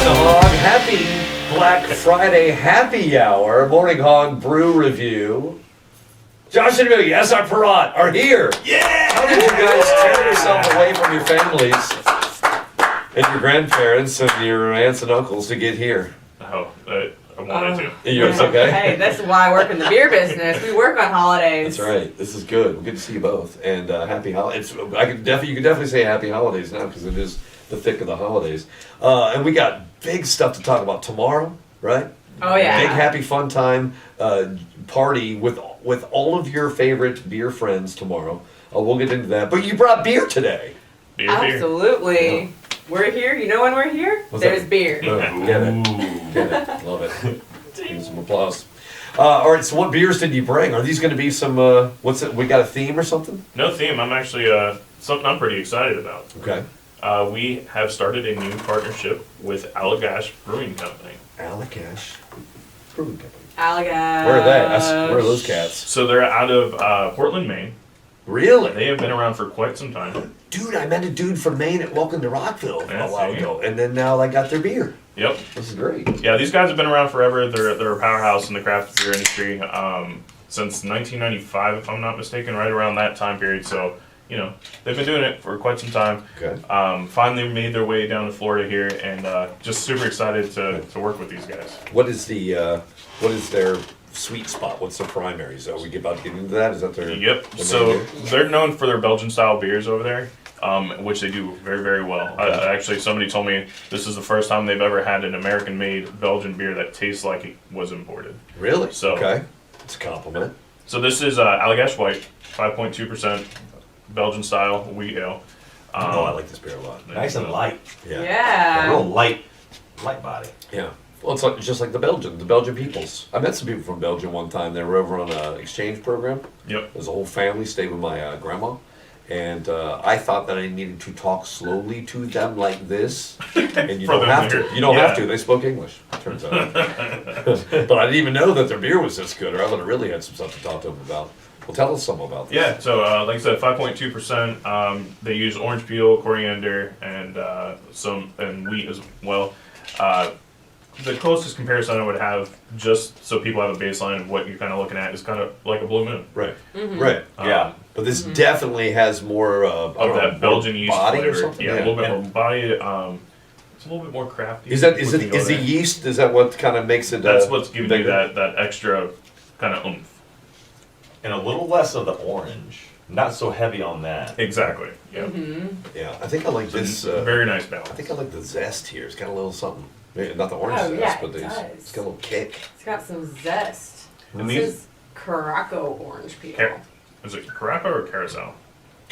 the HOG. Happy Black Friday happy hour. Morning HOG Brew Review. Josh and Amelia, yes, our Perrott are here. Yeah! How did you guys tear yourself away from your families and your grandparents and your aunts and uncles to get here? Oh, I wanted to. Yours okay? Hey, that's why I work in the beer business. We work on holidays. That's right. This is good. Good to see you both. And happy holidays. You can definitely say happy holidays now because it is the thick of the holidays. And we got big stuff to talk about tomorrow, right? Oh yeah. Big happy fun time party with all of your favorite beer friends tomorrow. We'll get into that. But you brought beer today. Beer. Absolutely. Yeah. We're here. You know when we're here? What's There's that? beer. Get it. Get it. Love it. Give me some applause. All right, so what beers did you bring? Are these going to be some, what's it, we got a theme or something? No theme. I'm actually something I'm pretty excited about. Okay. We have started a new partnership with Allagash Brewing Company. Allagash Brewing Company. Allagash. Where are they? Where are those cats? So they're out of Portland, Maine. Really? They have been around for quite some time. Dude, I met a dude from Maine at Welcome to Rockville Yeah, a while see? ago, and then now I got their beer. Yep. This is great. Yeah, these guys have been around forever. They're a powerhouse in the craft beer industry since 1995, if I'm not mistaken, right around that time period. So, you know, they've been doing it for quite some time. Okay. Finally made their way down to Florida here, and just super excited to work with these guys. What is their sweet spot? What's their primary? So we about to get into that? Is that their Yep. their main So beer? they're known for their Belgian style beers over there, which they do very, very well. Okay. Actually, somebody told me this is the first time they've ever had an American-made Belgian beer that tastes like it was imported. Really? So- Okay. It's a compliment. So this is Allagash White, 5.2% Belgian style wheat ale. I like this beer a lot. Nice and light. Yeah. Yeah. A real light body. Yeah. Well, it's just like the Belgian peoples. I met some people from Belgium one time. They were over on an exchange program. Yep. There's a whole family stayed with my grandma, and I thought that I needed to talk slowly to them like this, and you For don't them have to to. hear. You don't have Yeah. to. They spoke English. Turns out. But I didn't even know that their beer was this good, or I would have really had some stuff to talk to them about. Well, tell us some about this. Yeah. So like I said, 5.2%. They use orange peel, coriander, and and wheat as well. The closest comparison I would have, just so people have a baseline of what you're kind of looking at, is kind of like a Blue Moon. Right. Right. Yeah. But this definitely has more Of that Belgian yeast body flavor. or something. Yeah, a little bit more body. It's a little bit more crafty. Is that We can go is the there. yeast? Is that what kind of makes it? That's what's giving you bigger? that extra kind of oomph. And a little less of the orange. Not so heavy on that. Exactly. Yeah. Yeah, I think I like this. Very nice I balance. think I like the zest here. It's got a little something. Maybe not the orange Oh, zest, yeah, but it does. it's got a little kick. It's got some zest. And This these- is Caraco orange peel. Is it Caraca or Carousel?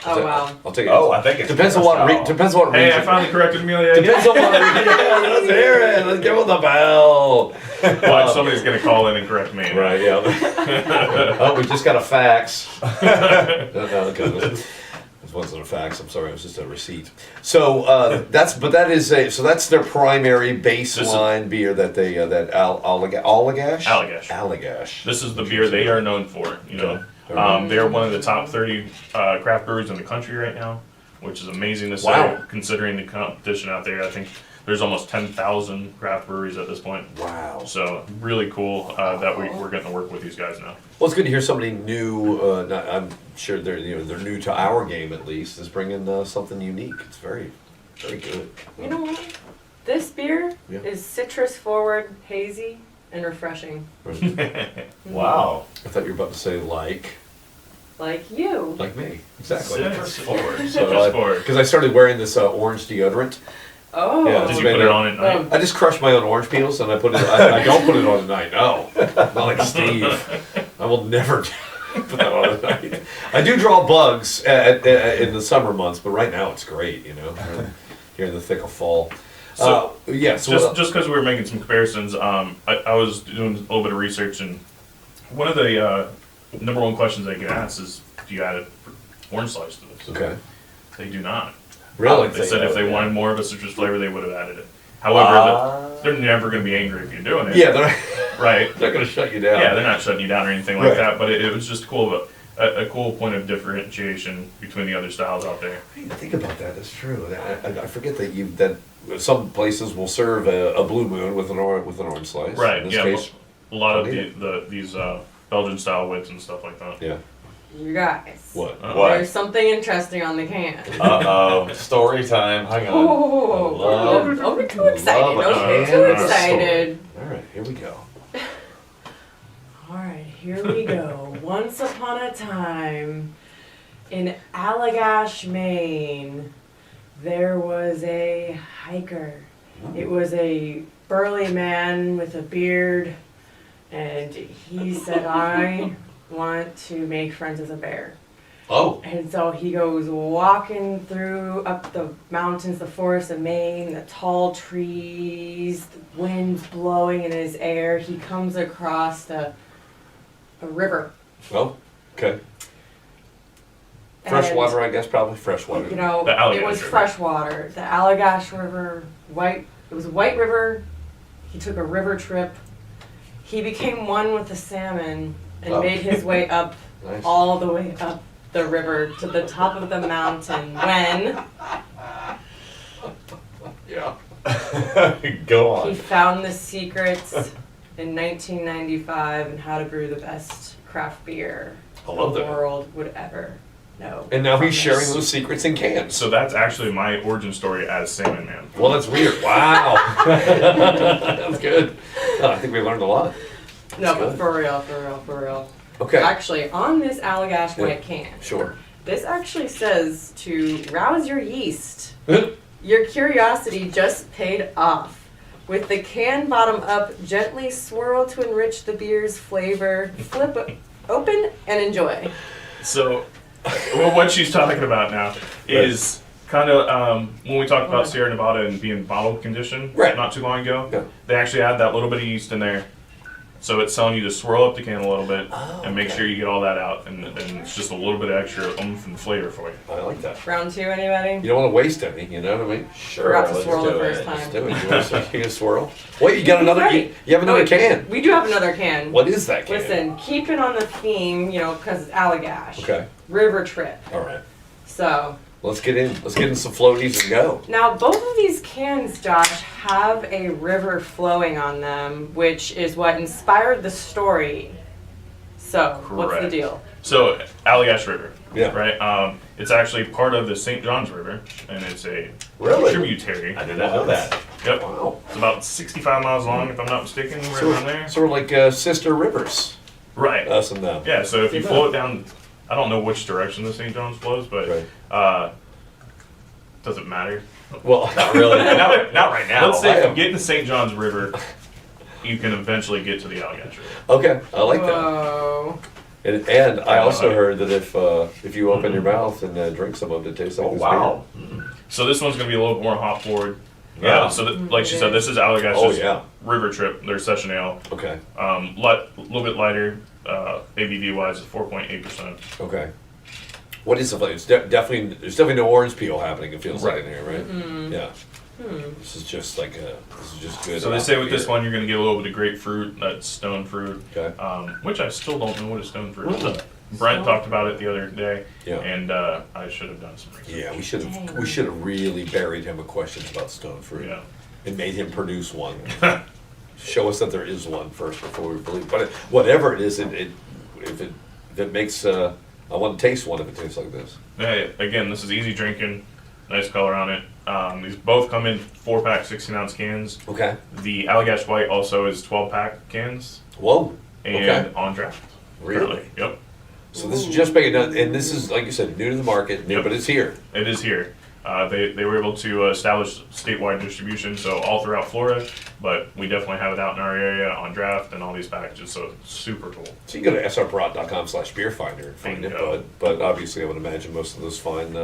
Oh wow. I'll take it. Oh, I think it's depends on what Carousel. depends on what Hey, I region. finally corrected Amelia. Depends on what region. Yeah, let's hear it. Let's give him the bell. Watch, somebody's gonna call in and correct me. Right. Yeah. Oh, we just got a fax. No, okay. This wasn't a fax. I'm sorry. It was just a receipt. So that's their primary baseline beer that they Allagash. Allagash. This is the beer they are known for. You know, Okay. they are one of the top 30 craft breweries in the country right now, which is amazing to say Wow. considering the competition out there. I think there's almost 10,000 craft breweries at this point. Wow. So really cool that we're getting to work with these guys now. Well, it's good to hear somebody new. I'm sure they're new to our game at least. Is bringing something unique. It's very, very good. You know what? This beer Yeah. is citrus forward, hazy, and refreshing. Wow. I thought you were about to say like You. me. Exactly. Citrus forward. So Citrus forward. because I started wearing this orange deodorant. Oh. Yeah, Did you put it on at night? I just crush my own orange peels and I put it. I don't put it on at night. No, not like Steve. I will never put that on at night. I do draw bugs in the summer months, but right now it's great. You know, here in the thick of fall. So, yeah. So just because we were making some comparisons, I was doing a little bit of research, and one of the number one questions I get asked is, "Do you add an orange slice to this?" okay. They do not. Really? They said if they wanted more of a citrus flavor, they would have added it. However, they're never going to be angry if you're doing it. Yeah, they're Right. not going to shut you down. Yeah, they're not shutting you down or anything like Right. that. But it was just cool. But a cool point of differentiation between the other styles out there. I didn't think about that. That's true. I forget that some places will serve a Blue Moon with an orange slice. Right. In this Yeah. case, A lot of yeah. these Belgian style wits and stuff like that. yeah. You guys. What? What? There's something interesting on the can. Uh-oh, story time. Hang on. Oh, don't be too excited. love a Don't be can too of a excited. All right, here we go. All right, here we go. Once upon a time, in Allagash, Maine, there was a hiker. It was a burly man with a beard, and he said, I want to make friends with a bear. Oh, And so he goes walking through up the mountains, the forest of Maine, the tall trees, the wind's blowing in his hair. He comes across a river. well, okay. Freshwater, I guess, probably freshwater. You know, The Allagash it was River. freshwater. The Allagash River, it was a white river. He took a river trip. He became one with the salmon and Oh. made his way up, Nice. all the way up the river to the top of the mountain when Yeah. Go he on. found the secrets in 1995 and how to brew the best craft beer I love the that. world would ever know. And now he's From sharing this. those secrets in cans. So that's actually my origin story as Salmon Man. Well, that's weird. Wow. That's good. Oh, I think we learned a lot. No, That's but good. for real. Okay. Actually, on this Allagash Yeah. white can, Sure. this actually says to rouse your yeast. Your curiosity just paid off. With the can bottom up, gently swirl to enrich the beer's flavor. Flip open and enjoy. So, well, what she's talking about now is kind of when we talked about Sierra Nevada and being bottle conditioned Right. not too long ago. Yeah. They actually add that little bit of yeast in there. So it's telling you to swirl up the can a little bit and make okay. sure you get all that out, and it's just a little bit of extra oomph and flavor for you. I like that. Round two, anybody? You don't want to waste any, you know what I mean? Sure. Forgot to let's swirl do the first it. time. Let's do it. You want to swirl? Wait, you got another, Right. you have another Oh, can. We do have another can. What is that can? Listen, keeping on the theme, you know, because it's Allagash. Okay. River trip. All right. So, Let's get in some floaties and go. now both of these cans, Josh, have a river flowing on them, which is what inspired the story. So, what's the Correct. deal? So Allagash River, Yeah. right? It's actually part of the St. Johns River, and it's a Really? tributary. I did not know that. Yep. Wow. It's about 65 miles long, if I'm not mistaken, right around there. Sort of like sister rivers, Right. us and them. Yeah, so if you Yeah. flow it down, I don't know which direction the St. Johns flows, but Right. does it matter? Well, Not really. Not right now. Let's say I if you am- get in the St. Johns River, you can eventually get to the Allagash River. okay, I like that. Whoa. And I also heard that if you open your mouth and drink some of it, it tastes like Oh, this wow. So this one's going to be a little more hop forward. Yeah. So like she said, this is Allagash's Oh, yeah. River Trip, their session ale. beer. Okay, A little bit lighter, ABV wise, 4.8%. okay. What is the flavor? There's definitely no orange peel happening. It feels like Right. in here, right? Yeah. This is just good. So they say with this beer. one, you're going to get a little bit of grapefruit, that's stone fruit, Okay. which I still don't know what a stone fruit is. Really? Brent talked about it the other day, Yeah. and I should have done some research. Yeah, we should have really buried him with questions about stone fruit. Yeah. And made him produce one. Show us that there is one first before we believe. But whatever it is, if it makes I want to taste one if it tastes like this. Yeah, again, this is easy drinking, nice color on it. These both come in 4-pack 16-ounce cans. Okay. The Allagash White also is 12-pack cans Whoa. and Okay. on draft. Really? currently. Yep, So this is just making done, and this is like you said, new to the market, Yep. but it's here. it is here. They were able to establish statewide distribution, so all throughout Florida, but we definitely have it out in our area on draft and all these packages, so it's super cool. So you go to srperrott.com/beerfinder and find it, Bingo. but obviously I would imagine most of those fine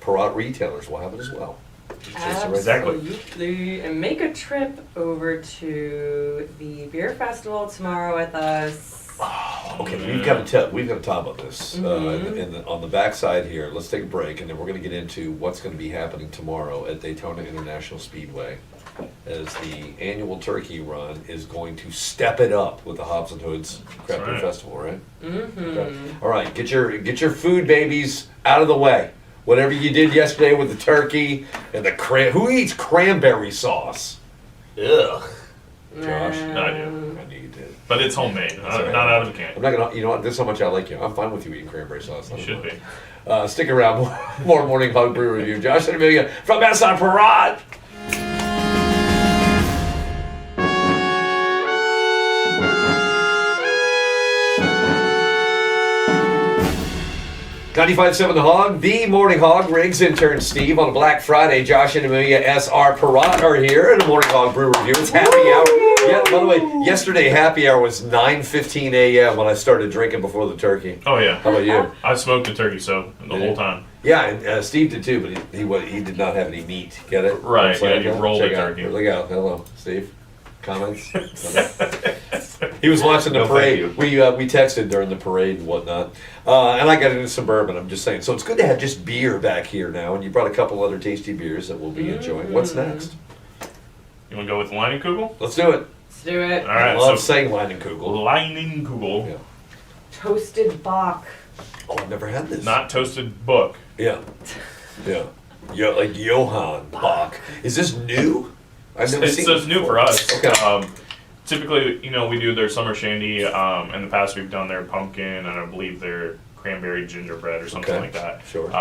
Perrott retailers will have it as well. Exactly. Absolutely. And make a trip over to the beer festival tomorrow with us. Okay, we've got to talk about this on the backside here. Let's take a break, and then we're going to get into what's going to be happening tomorrow at Daytona International Speedway. as the annual turkey run is going to step it up with the Hops and Hoods Craft Beer right. Festival, right? Mm-hmm. Okay. All right, get your food babies out of the way. Whatever you did yesterday with the turkey and the who eats cranberry sauce? Ugh. Josh? I do. I knew you did. But it's homemade, That's all right. not out of a can. I'm not gonna. You know what? This is how much I like you. I'm fine with you eating cranberry sauce. You should be. Stick around. More Morning Hog Brew Review. Josh and Amelia from SR Perrott. 95.7 The Hog, the Morning Hog. Riggs intern Steve on a Black Friday. Josh and Amelia S.R. Perrott are here in the Morning Hog Brew Review. It's happy hour. Yeah, by the way, yesterday happy hour was 9:15 a.m. when I started drinking before the turkey. Oh yeah. How about you? I smoked the turkey so the Did whole you? time. Yeah, and Steve did too, but he did not have any meat. Get it? Right, So, yeah, you rolled check the out. turkey. Look out. Hello, Steve. Comments? He was watching the No, thank parade. you. We texted during the parade and whatnot. And I got into some bourbon, I'm just saying. So it's good to have just beer back here now, and you brought a couple other tasty beers that we'll be enjoying. What's next? You want to go with Leinenkugel? Let's do it. Let's do it. All right. I love So saying Leinenkugel. Leinenkugel, Yeah. Toasted Bach. Oh, I've never had this. not toasted book. Yeah. Yeah. Like Johann Bach. Is this new? I've never It's seen it's new for us. Okay. Typically, we do their summer shandy. In the past, we've done their pumpkin, and I believe their cranberry gingerbread or something Okay. like that. Sure.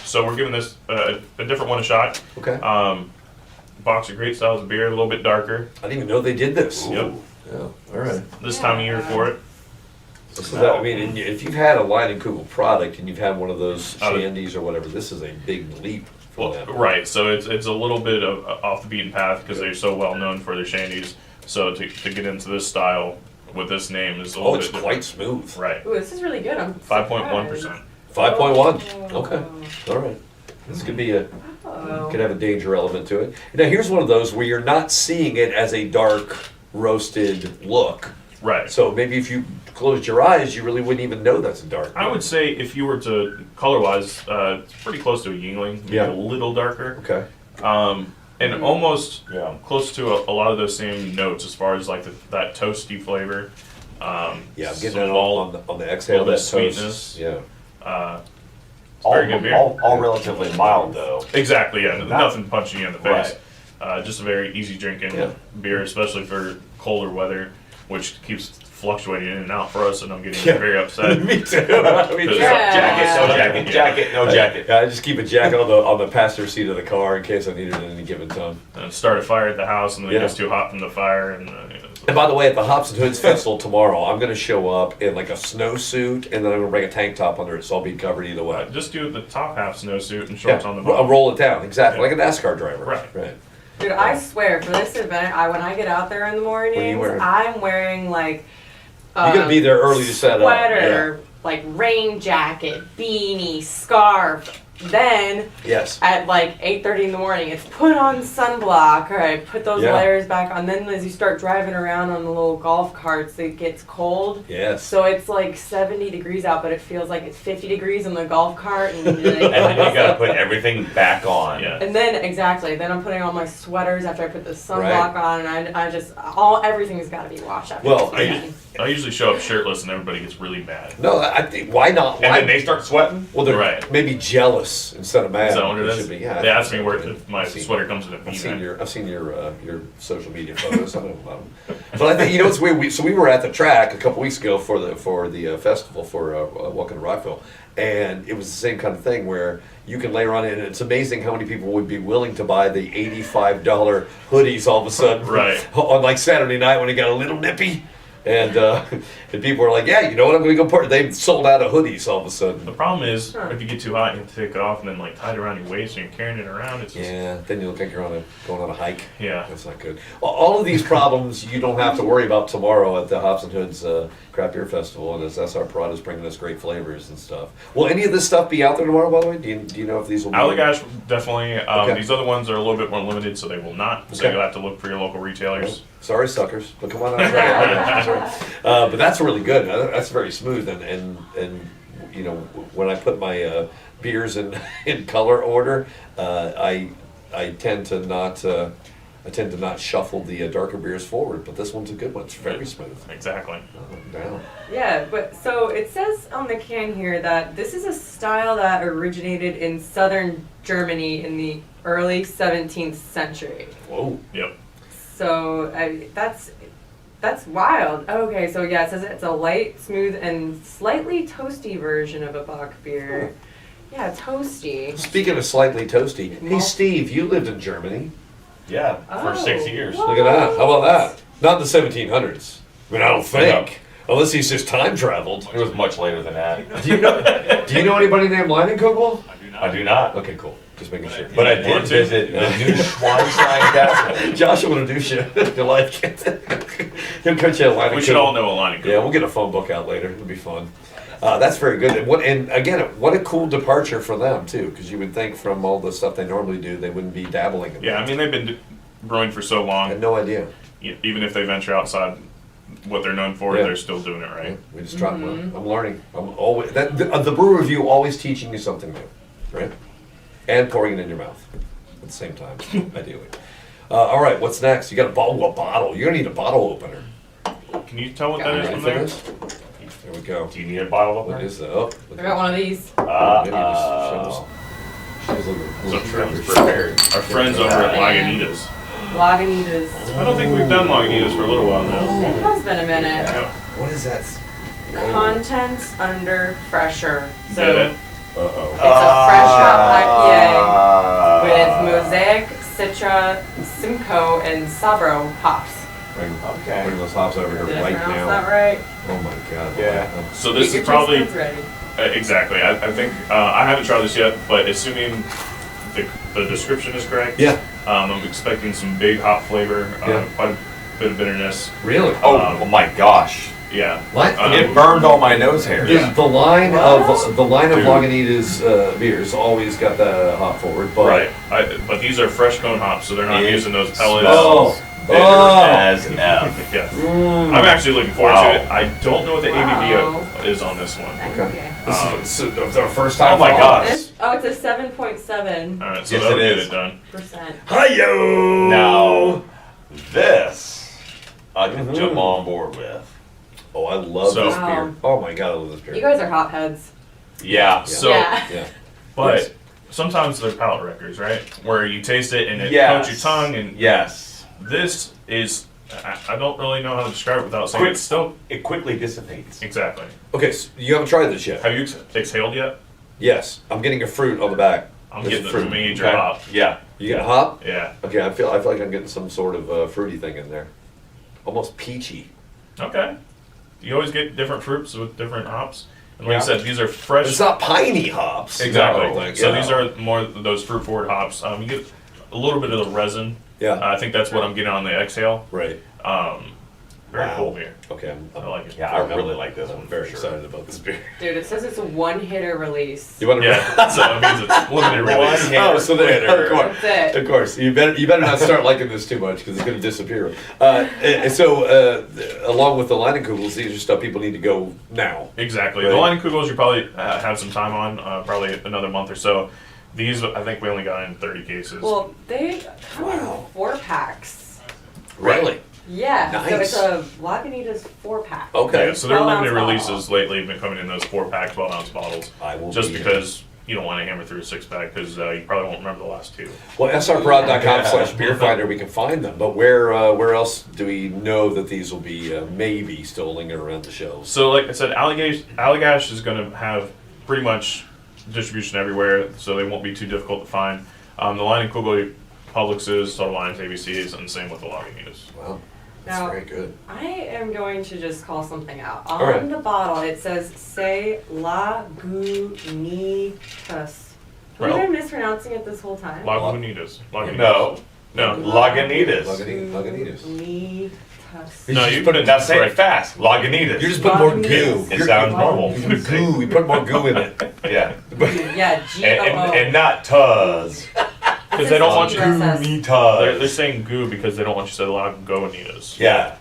So we're giving this a different one a shot. Okay. Box of great styles of beer, a little bit darker I didn't even know they did this. Yep. Yeah. All right. this time of year for it. This is that, I mean, and if you've had a Leinenkugel product and you've had one of those Oh. shandies or whatever, this is a big leap from Well, that. right. So it's a little bit of off the beaten path because they're so well known for their shandies. So to get into this style with this name is a little Oh, bit it's quite smooth. right. Ooh, this is really good. I'm 5.1%. 5.1. Oh. Okay. All right. This could be a Oh. could have a danger element to it. Now here's one of those where you're not seeing it as a dark roasted look. Right. So maybe if you closed your eyes, you really wouldn't even know that's a dark. I would say if you were to color wise, it's pretty close to a Yingling. Maybe Yeah. a little darker. Okay. And almost Yeah. close to a lot of those same notes as far as like that toasty flavor. Yeah, I'm some getting it malt, on the exhale. little bit That of toast. sweetness. Yeah. Very good beer. All relatively mild though. Exactly, yeah. Not- Nothing punching you in the face. Right. Just a very easy drinking Yeah. beer, especially for colder weather, which keeps fluctuating in and out for us, and I'm getting Yeah. very upset. Me too. Me too. Yeah. Jacket, no jacket, Yeah. jacket, no jacket. Yeah, I just keep a jacket on the passenger seat of the car in case I need it at any given time. And start a fire at the house, and then Yeah. it gets too hot from the fire, and And by the way, at the Hops and Hoods Festival tomorrow, I'm going to show up in like a snowsuit, and then I'm going to bring a tank top under it, so I'll be covered either way. just do the top half snowsuit and Yeah, shorts on the I'll bottom. roll it down, exactly, Yeah. like a NASCAR driver. Right. Right. Dude, I swear, for this event, when I get out there in the mornings, wearing? I'm wearing like You're going to be there early to set up. sweater, like rain jacket, beanie, scarf. Then Yes. at like 8:30 in the morning, it's put on sunblock. All right, put those Yeah. layers back on. Then as you start driving around on the little golf carts, it gets cold. Yes. So it's like 70 degrees out, but it feels like it's 50 degrees on the golf cart. And, And then you gotta put everything back on. Yeah. And then exactly, then I'm putting on my sweaters after I put the Right. sunblock on, and I just everything's got to be washed after. Well, this weekend. I usually show up shirtless, and everybody gets really mad. No, I think, why not? And Why? then they start sweating. Well, they're Right. maybe jealous instead of mad. Is that what it They is? should be, yeah, They asked me I where think if my I've seen- sweater comes in a I've seen V-neck. your social media photos. I don't know about them. But I think it's weird. We were at the track a couple weeks ago for the festival for Welcome to Rockville, and it was the same kind of thing where you can layer on it, and it's amazing how many people would be willing to buy the $85 hoodies all of a sudden, Right. on like Saturday night when it got a little nippy. And and people were like, yeah, you know what, I'm going to go part. They sold out of hoodies all of a The sudden. problem is, Huh. if you get too hot, you have to take it off and then like tie it around your waist and you're carrying it around. It's just, Yeah, then you look like you're going on a hike. yeah. That's not good. Well, all of these problems you don't have to worry about tomorrow at the Hops and Hoods Craft Beer Festival, and as SR Perrott is bringing us great flavors and stuff. Will any of this stuff be out there tomorrow, by the way? Do you know if these will be? Allagash, definitely. Okay. These other ones are a little bit more limited, so they will not. So Okay. you'll have to look for your local retailers. Sorry, suckers, but come on out. That's right. But that's really good. That's very smooth, and you know, when I put my beers in color order, I tend to not I tend to not shuffle the darker beers forward, but this one's a good one. It's very smooth. Exactly. Down. Yeah, but so it says on the can here that this is a style that originated in southern Germany in the early 17th century. Whoa. Yep. So that's wild. Okay, so yeah, it says it's a light, smooth, and slightly toasty version of a Bock beer. Yeah, toasty. Speaking of slightly toasty, hey Steve, you lived in Germany. Yeah, for Oh, 6 years. what? Look at that. How about that? Not the 1700s. I mean, I don't think. Unless he's just time traveled. It was much later than that. Do you know anybody named Leinenkugel? I do not. Okay, cool. Just making sure. But I did visit the new Schweinstein Castle. Joshua will do shit. Your life He'll coach you at Leinenkugel. We should all know a line of Yeah, we'll get a phone book out later. It'll be fun. That's very good. And again, what a cool departure for them too, because you would think from all the stuff they normally do, they wouldn't be dabbling in Yeah, that. I mean, they've been brewing for so I long. had no idea. Even if they venture outside what they're known for, Yeah. they're still doing it right. We just try. Well, I'm learning. I'm always the Brew Review always teaching you something new, right? And pouring it in your mouth at the same time, ideally. All right, what's next? You got a bottle. You're gonna need a bottle opener. Can you tell what Got that it. is Ready from for there? this? There we go. Do you need a bottle of What it? is that? Oh, I got one of these. maybe you just show us. She's looking- So friends Prepared. Our friends over at Lagunitas. Lagunitas. I don't think we've done Lagunitas for a little while now. It has been a minute. Yep. What is that? Contents under pressure. So Get it? Uh-oh. it's a fresh hop IPA IPA. with Mosaic, Citra, Simcoe, and Sabro hops. Okay. Bring those hops over here Did I right pronounce now. that right? Oh my god. Yeah. So this Get is your probably taste buds ready. exactly. I think I haven't tried this yet, but assuming the description is correct, Yeah. I'm expecting some big hop flavor, Yeah. quite a bit of bitterness. Really? Oh my gosh. Yeah. What? It burned all my nose hairs. Yeah. The line What? of Dude. Lagunitas beers always got the hop forward, but Right. But these are fresh cone hops, so they're not It using those pellets. Oh. Bitter Oh. as F. Yeah. Mm. I'm actually looking forward Wow. to it. I don't know what the Wow. ABV is on this one. Okay. This is our first time. Oh my for gosh. hops. It's a 7.7%. All right, so Yes, that'll it get is. it done. Hi-yo! Now, this I can Mhm. jump on board with. Oh, I love So- this beer. Oh my god, I love this beer. You guys are hop heads. Yeah. So, yeah. Yeah. but sometimes they're palate wreckers, right? Where you taste it and it Yes. coats your tongue, and Yes. this is. I don't really know how to describe it without saying Quick. it's still It quickly dissipates. exactly. Okay, so you haven't tried this yet? Have you exhaled yet? Yes. I'm getting a fruit on the back. I'm There's getting the fruit. major Okay. hop. Yeah. You got a hop? Yeah. Okay, I feel like I'm getting some sort of fruity thing in there. Almost peachy. Okay. You always get different fruits with different hops, and like Yeah. I said, these are fresh. It's not piney hops. Exactly. No, like, So yeah. these are more those fruit forward hops. You get a little bit of the resin. Yeah. I think that's what I'm getting on the exhale. Right. Very Wow. cool beer. Okay, I like it. Yeah, I really like this one. I'm very for excited about this beer. Dude, it says it's a one-hitter release. You want to? Yeah, so it means it's limited release. One hit. Oh, so there, of course. That's it. Of course, you better not start liking this too much because it's going to disappear. Along with the Leinenkugels, these are stuff people need to go now. Exactly. Right. The line of Kugels you probably have some time on, probably another month or so. These, I think we only got in 30 cases. Well, they come Wow. in 4-packs. Really? Yeah, so Nice. it's a Lagunitas 4-pack. Okay. yeah, so their 12-ounce limited bottle. releases lately have been coming in those 4-pack, 12-ounce bottles. I will Just be- because you don't want to hammer through a 6-pack because you probably won't remember the last two. Well, srprod.com/beerfinder, we can find them. But where else do we know that these will be maybe still lingering around the shelves? So, like I said, Allagash is going to have pretty much distribution everywhere, so they won't be too difficult to find. The line in Kugel, Publix's, Total Lines, ABC's, and same with the Lagunitas. Wow, that's Now- very good. I am going to just call something out. On Alright. the bottle, it says "Say Lagunitas." Have Well- I been mispronouncing it this whole time? Lagunitas. No. No. Lagunitas. Lagunitas. Lagunitas. No, just you put put it Now say it correct. fast. Lagunitas. You just put more goo. It sounds normal. You put goo. You put more goo in it. Yeah. Yeah, G-O-O. And not tuz. Because they don't want you. They're saying goo because they don't want you to say Lagunitas. Yeah.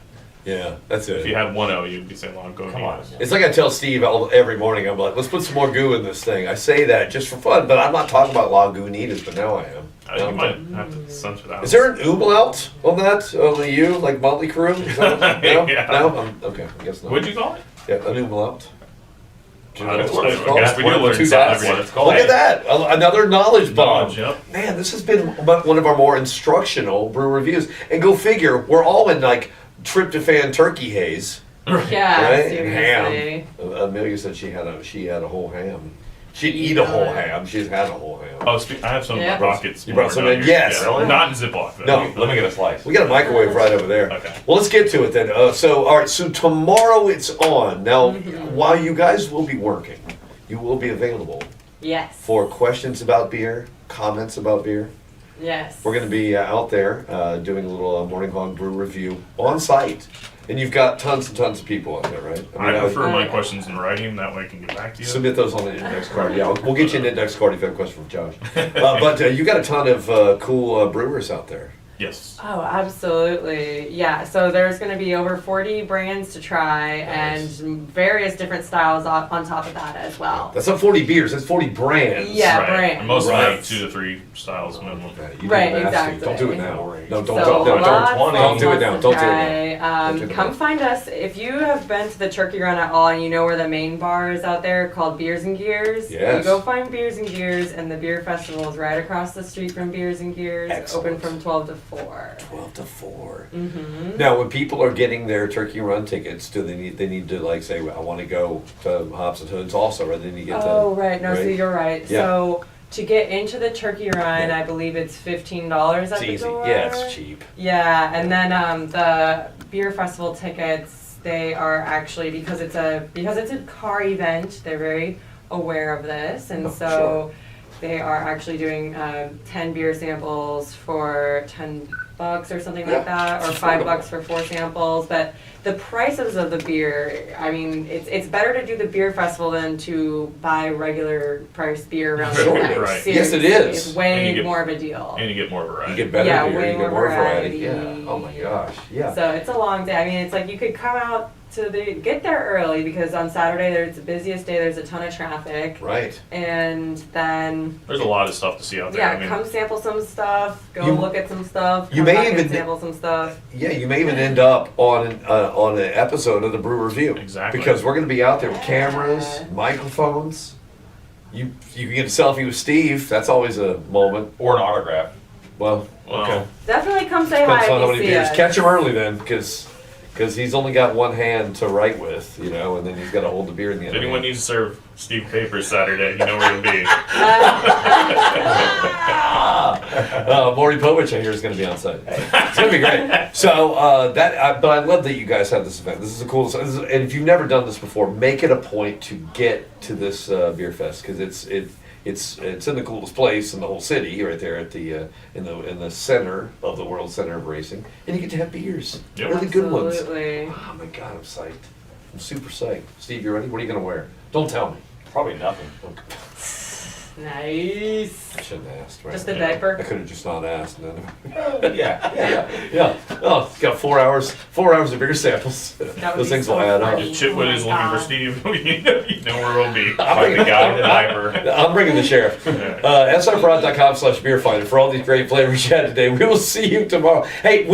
Yeah, that's If you it. had one O, you'd be saying Lagunitas. Come on. It's like I tell Steve every morning. I'm like, let's put some more goo in this thing. I say that just for fun, but I'm not talking about Lagunitas. But now I am. You might have to censor that. Is there an umlaut on that? On the U, like Motley Crue? Is that no? Yeah. No? Okay, I guess not. What'd you call it? Yeah, an umlaut. Do you know I what it's don't called? know. I guess we do learn Two something dots. every day. It's called. Look at that. Another knowledge bomb. Knowledge, yep. Man, this has been one of our more instructional brew reviews. And go figure, we're all in like tryptophan turkey haze, Yeah, right? And seriously. ham. Amelia said she had a whole ham. She'd eat a whole ham. She's had a whole ham. Oh, I have some Yep. rockets. You brought some down in? here. Yes. Yeah, Really? not in Ziploc. Though. No. Let me get a slice. We got a microwave right over there. Okay. Well, let's get to it then. All right. So tomorrow it's on. Now, while you guys will be working, you will be available Yes. for questions about beer, comments about beer. Yes. We're going to be out there doing a little Morning Hog Brew review on site. And you've got tons and tons of people out there, right? I prefer my questions in writing. That way I can get back to you. Submit those on the index card. Yeah, we'll get you an index card if you have a question from Josh. But you got a ton of cool brewers out there. Yes. Oh, absolutely. Yeah, so there's going to be over 40 brands to try Nice. and various different styles on top of that as well. That's not 40 beers. That's 40 brands. Yeah, right. brands. And most of them Right. have 2 to 3 styles minimum. Okay, you Right, do the nasty. exactly. Don't do it now. No, So don't lots don't and do it lots now. to Don't do it try. now. Don't do it Come now. find us if you have been to the Turkey Run at all and you know where the main bar is out there called Beers and Gears. Yes. You go find Beers and Gears, and the beer festival is right across the street from Beers and Gears. Excellent. Open from 12 to 4. 12 to 4. Mm-hmm. Now, when people are getting their Turkey Run tickets, do they need to like say, I want to go to Hops and Hoods also, or then you get Oh, right. No, so right? you're right. Yeah. So to get into the Turkey Run, Yeah. I believe it's $15 at It's the easy. door. Yeah, it's cheap. Yeah, and then the beer festival tickets, they are actually because it's a car event. They're very aware of this, and Oh, so sure. they are actually doing 10 beer samples for $10 or something Yeah, like that, or it's $5 for 4 samples. But the prices of the beer, I mean, it's better to do the beer festival than to buy regular price beer around Sure. the place. Right. Yes, it Seriously, is. It's way And you get- more of a deal. And you get more You variety. get better Yeah, beer, way you get more more variety. variety. Yeah. Oh my gosh. Yeah. So it's a long day. I mean, it's like you could come out get there early because on Saturday there's the busiest day. There's a ton of traffic, Right. and then There's a lot of stuff to see out there. yeah, I mean, come sample some stuff. Go You- look at some stuff. you come may back and even- sample some stuff. Yeah, you may even end up on an episode of the Brew Review. Exactly. Because we're going to be out there with cameras, Yeah. microphones. You can get a selfie with Steve. That's always a moment. Or an autograph. Well, Well, okay. Definitely come say Depends hi on how if many you see beers. us. Catch him early then, because he's only got one hand to write with, and then he's got to hold the beer in the if other anyone hand. needs to serve Steve Papers Saturday, you know where to be. Maury Povich, I hear, is going to be on site. It's going to be great. So but I love that you guys have this event. This is the coolest. And if you've never done this before, make it a point to get to this beer fest because it's in the coolest place in the whole city, right there at the in the center of the World Center of Racing, and you get to have beers, Yep. really good ones. Absolutely. Oh my God, I'm psyched. I'm super psyched. Steve, you ready? What are you going to wear? Don't tell me. Probably nothing. Nice. I shouldn't have asked. Right? Just a I diaper. could have just not asked. And then Yeah. Oh, it's got 4 hours. 4 hours of beer samples. That would Those be things so will add up. funny. If Chitwood is Oh my looking for God. Steve, you know where we'll be. Find the guy in the diaper. I'm bringing the sheriff. SRProd.com/beer finder for all these great flavors you had today. We will see you tomorrow. Hey,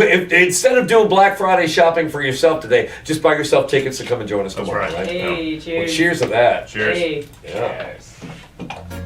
instead of doing Black Friday shopping for yourself today, just buy yourself tickets to come and join us That's tomorrow. right. Right? Hey, Well, cheers. cheers to that. Cheers. Hey. Yeah. Yes.